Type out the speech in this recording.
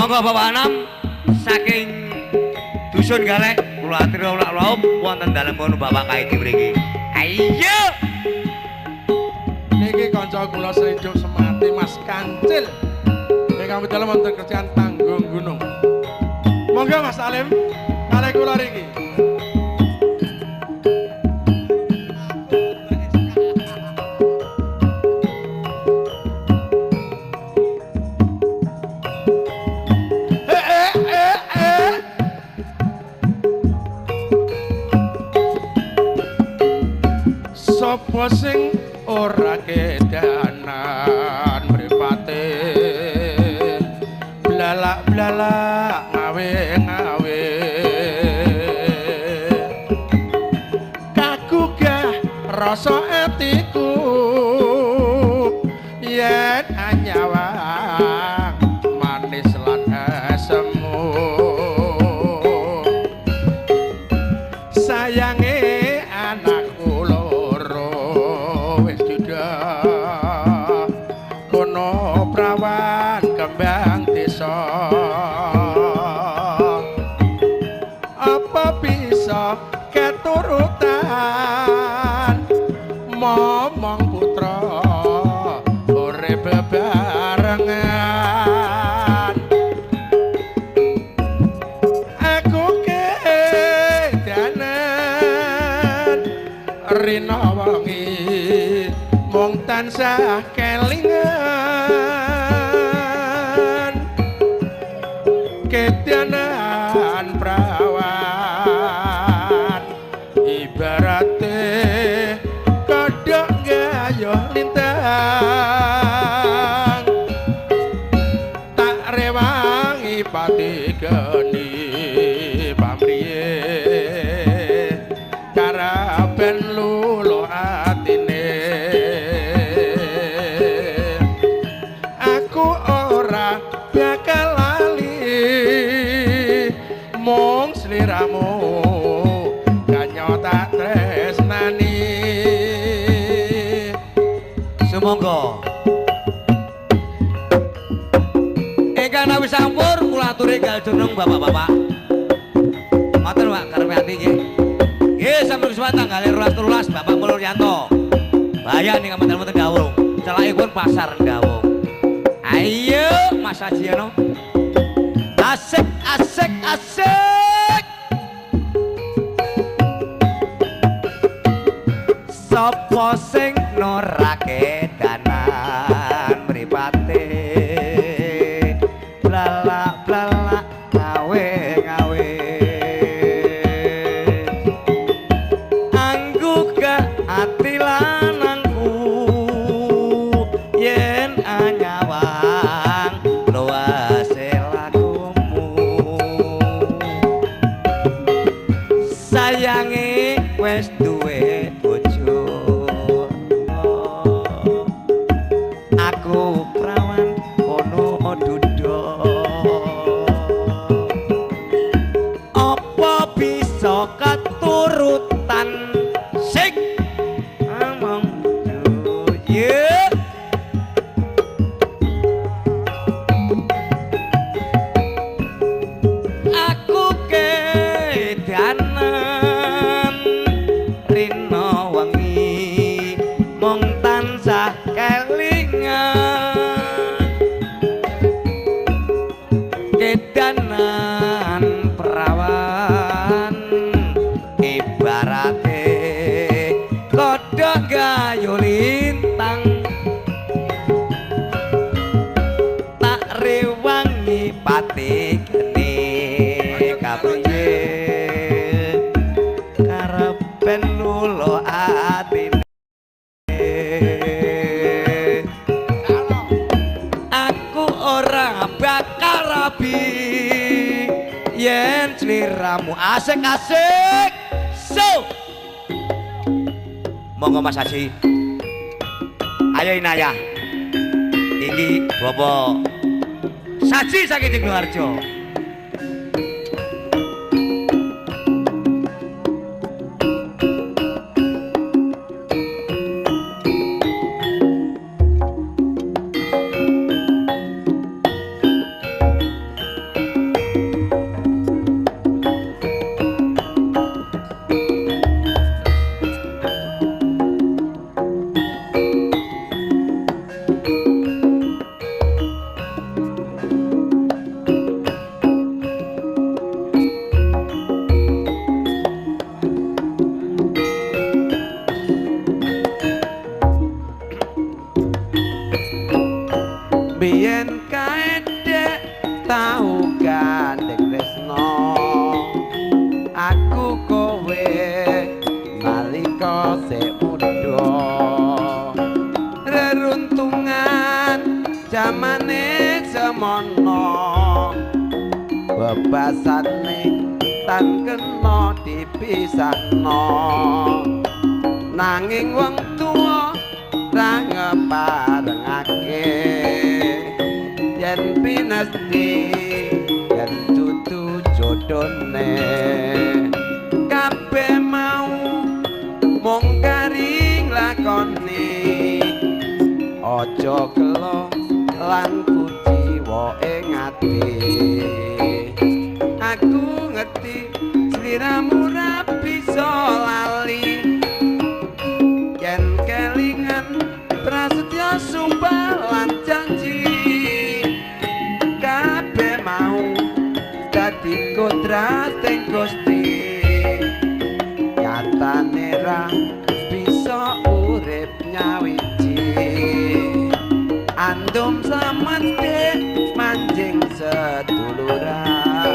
Monggo Bapak Anam saking dusun Galek kula aturi laup wonten dalem kono Bapak Kaidi mriki. Ayo. Niki kanca kula Srijuk Semati Mas Kancil. Ingkang medal wonten kerjaan Tanggung Gunung. Monggo Mas Alim kalih kula niki. Sapa sing ora kedanan mripate blalak-blalak ngawe-ngawe kagugah rasa atiku yen anyawang manis lan asemu sayange anakku kono prawan kembang desa apa bisa keturutan momong putra urip bebarengan aku kedanan rina wengi mung tansah kelingan kedanan prawan ibarate kodhok gayuh lintang tak rewangi pati geni pamriye karaben luluh atine bakal lali mung sliramu kanyo tak tresnani Sumangga ingkang nawi sampur kula aturi kaljeneng bapak-bapak matur Pak karepe ati nggih nggih sampun kesempatan tanggal 12 Bapak Mulyanto bayan ing kampung Gawung celakipun pasar Gawung. Ayo Mas Ajiano asik asik asik sapa sing norake danan mripate blalak blalak ngawe ngawe anggugah ati lanangku yen anyawang luase lakumu sayange wis duwe bojo aku prawan kono dudo apa bisa keturutan sing among yeah. Aku kedanan rina wengi mung tansah kelingan kedanan perawan ibarate kodhok gayuh lintang tak rewangi pati geni kapriye karepen luluh atine aku ora bakal rabi yen sliramu asik-asik so monggo Mas Haji ayo Inayah iki Bapak Saji saking Sidoarjo biyen kae dek tau gandeng tresno aku kowe nalika sik muda reruntungan jamane semono bebasane tan kena dipisahno nanging wong tuwa ra ngeparengake yen pinesti yen dudu jodone kabeh mau mung garing lakoni aja kelo lan kuciwa ing ati aku ngerti sliramu ra bisa lali yen kelingan prasetya sumpah lan janji kabeh mau dadi kodrating Gusti nyatane ra bisa urip nyawiji andum samete manjing seduluran